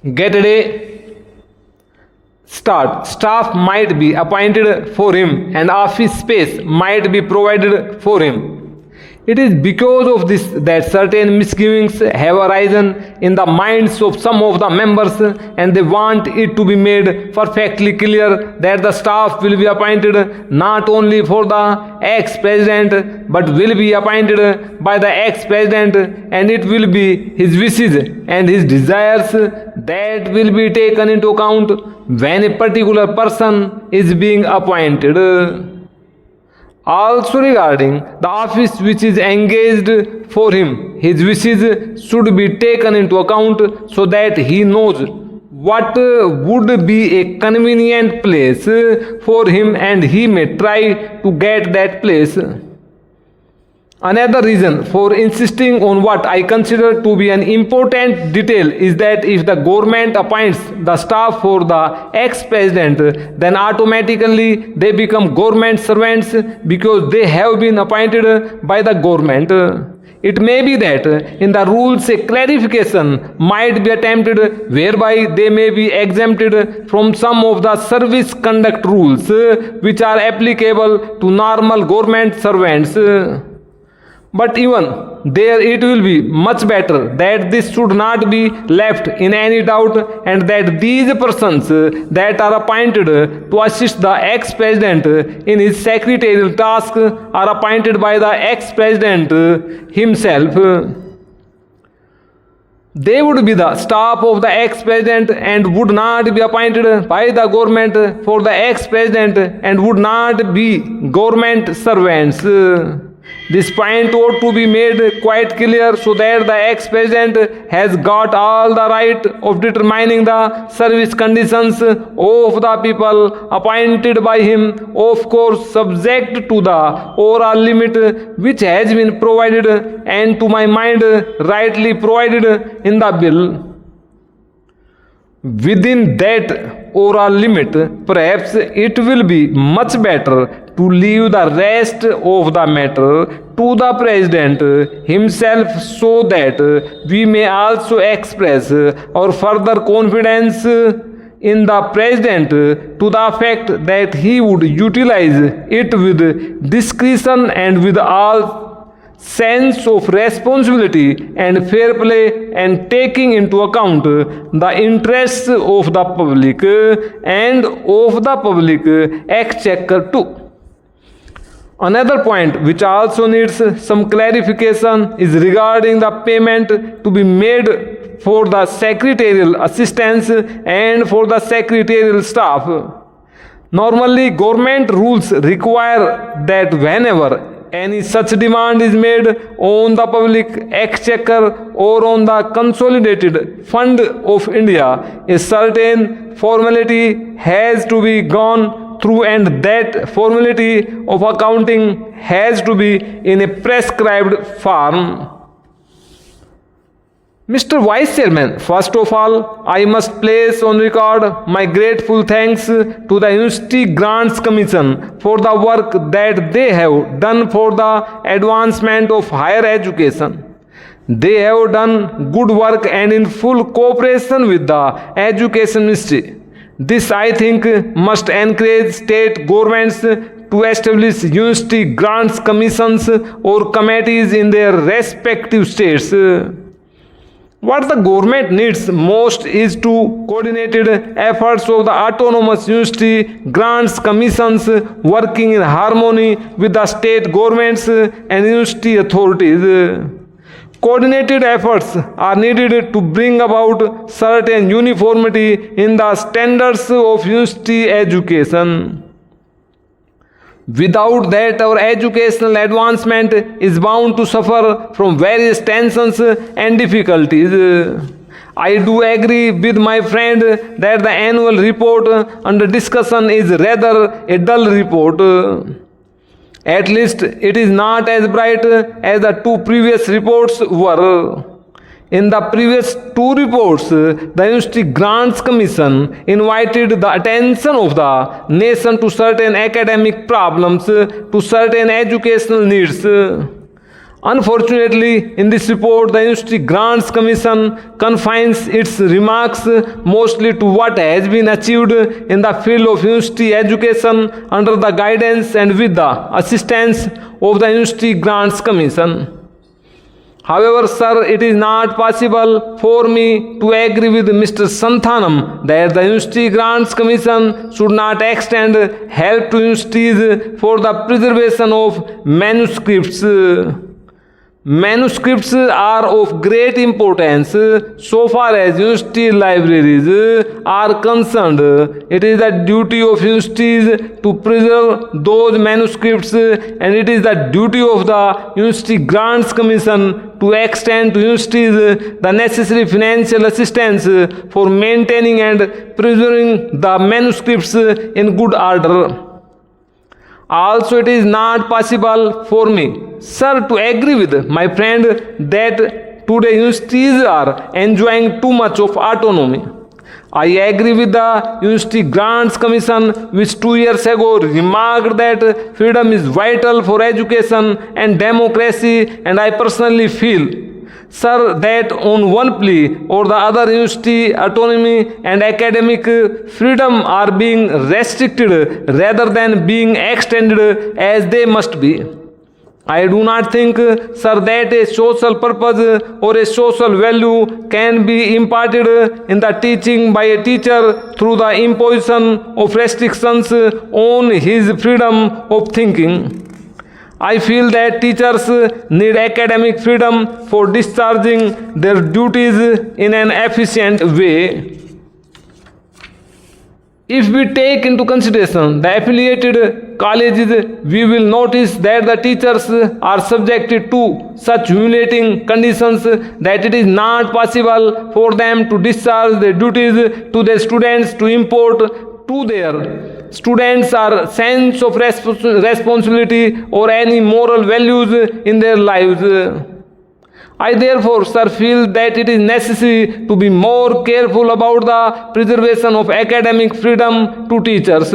Get a day start. Staff might be appointed for him and office space might be provided for him. It is because of this that certain misgivings have arisen in the minds of some of the members, and they want it to be made perfectly clear that the staff will be appointed not only for the ex-president but will be appointed by the ex-president, and it will be his wishes and his desires that will be taken into account when a particular person is being appointed. Also regarding the office which is engaged for him, his wishes should be taken into account so that he knows what would be a convenient place for him and he may try to get that place. Another reason for insisting on what I consider to be an important detail is that if the government appoints the staff for the ex-president, then automatically they become government servants because they have been appointed by the government. It may be that in the rules a clarification might be attempted whereby they may be exempted from some of the service conduct rules which are applicable to normal government servants. But even there it will be much better that this should not be left in any doubt, and that these persons that are appointed to assist the ex-president in his secretarial task are appointed by the ex-president himself. They would be the staff of the ex-president and would not be appointed by the government for the ex-president and would not be government servants. This point ought to be made quite clear so that the ex-president has got all the right of determining the service conditions of the people appointed by him, of course subject to the oral limit which has been provided and to my mind rightly provided in the bill. Within that oral limit, perhaps it will be much better to leave the rest of the matter to the President himself so that we may also express our further confidence in the President to the effect that he would utilize it with discretion and with all sense of responsibility and fair play, and taking into account the interests of the public and of the public exchequer too. Another point which also needs some clarification is regarding the payment to be made for the secretarial assistance and for the secretarial staff. Normally, government rules require that whenever any such demand is made on the public exchequer or on the consolidated fund of India, a certain formality has to be gone through, and that formality of accounting has to be in a prescribed form. Mr. Vice Chairman, first of all, I must place on record my grateful thanks to the University Grants Commission for the work that they have done for the advancement of higher education. They have done good work and in full cooperation with the Education Ministry. This, I think, must encourage state governments to establish university grants commissions or committees in their respective states. What the government needs most is to coordinated efforts of the autonomous university grants commissions working in harmony with the state governments and university authorities. Coordinated efforts are needed to bring about certain uniformity in the standards of university education. Without that, our educational advancement is bound to suffer from various tensions and difficulties. I do agree with my friend that the annual report under discussion is rather a dull report. At least it is not as bright as the two previous reports were. In the previous two reports, the University Grants Commission invited the attention of the nation to certain academic problems, to certain educational needs. Unfortunately, in this report, the University Grants Commission confines its remarks mostly to what has been achieved in the field of university education under the guidance and with the assistance of the University Grants Commission. However, sir, it is not possible for me to agree with Mr. Santhanam that the University Grants Commission should not extend help to universities for the preservation of manuscripts. Manuscripts are of great importance so far as university libraries are concerned. It is the duty of universities to preserve those manuscripts, and it is the duty of the University Grants Commission to extend to universities the necessary financial assistance for maintaining and preserving the manuscripts in good order. Also, it is not possible for me, sir, to agree with my friend that today universities are enjoying too much of autonomy. I agree with the University Grants Commission, which 2 years ago remarked that freedom is vital for education and democracy, and I personally feel, sir, that on one plea or the other, university autonomy and academic freedom are being restricted rather than being extended as they must be. I do not think, sir, that a social purpose or a social value can be imparted in the teaching by a teacher through the imposition of restrictions on his freedom of thinking. I feel that teachers need academic freedom for discharging their duties in an efficient way. If we take into consideration the affiliated colleges, we will notice that the teachers are subjected to such humiliating conditions that it is not possible for them to discharge their duties to their students, to import to their students our sense of responsibility or any moral values in their lives. I therefore, sir, feel that it is necessary to be more careful about the preservation of academic freedom to teachers.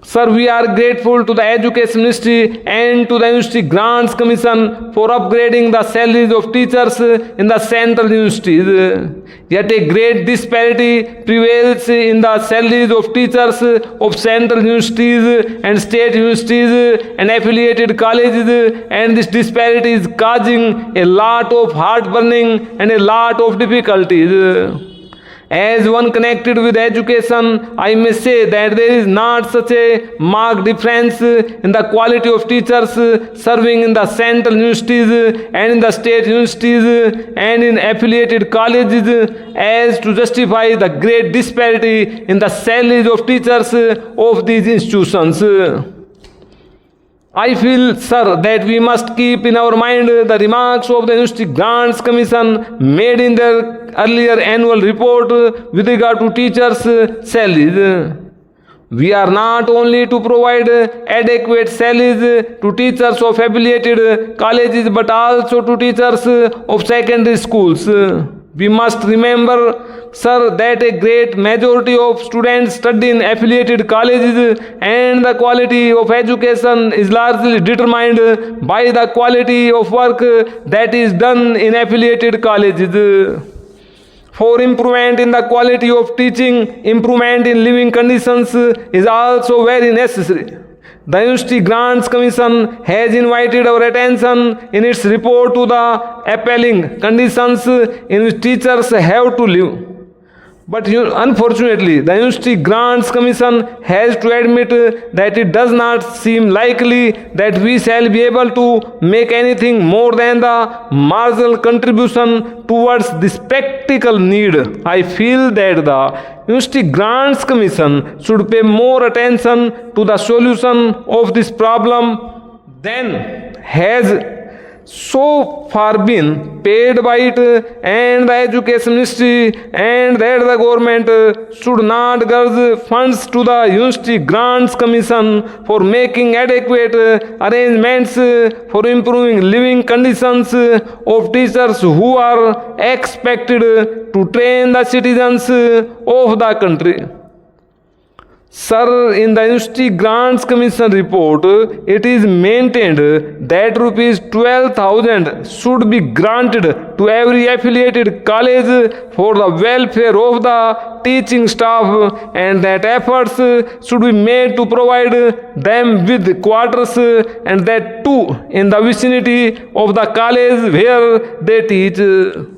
Sir, we are grateful to the Education Ministry and to the University Grants Commission for upgrading the salaries of teachers in the central universities. Yet a great disparity prevails in the salaries of teachers of central universities and state universities and affiliated colleges, and this disparity is causing a lot of heartburning and a lot of difficulties. As one connected with education, I may say that there is not such a marked difference in the quality of teachers serving in the central universities and in the state universities and in affiliated colleges as to justify the great disparity in the salaries of teachers of these institutions. I feel, sir, that we must keep in our mind the remarks of the University Grants Commission made in their earlier annual report with regard to teachers' salaries. We are not only to provide adequate salaries to teachers of affiliated colleges but also to teachers of secondary schools. We must remember, sir, that a great majority of students study in affiliated colleges and the quality of education is largely determined by the quality of work that is done in affiliated colleges. For improvement in the quality of teaching, improvement in living conditions is also very necessary. The University Grants Commission has invited our attention in its report to the appalling conditions in which teachers have to live. But unfortunately, the University Grants Commission has to admit that it does not seem likely that we shall be able to make anything more than the marginal contribution towards this practical need. I feel that the University Grants Commission should pay more attention to the solution of this problem than has so far been paid by it, and the Education Ministry and that the government should not give funds to the University Grants Commission for making adequate arrangements for improving living conditions of teachers who are expected to train the citizens of the country. Sir, in the University Grants Commission report, it is maintained that rupees 12,000 should be granted to every affiliated college for the welfare of the teaching staff, and that efforts should be made to provide them with quarters, and that too in the vicinity of the college where they teach.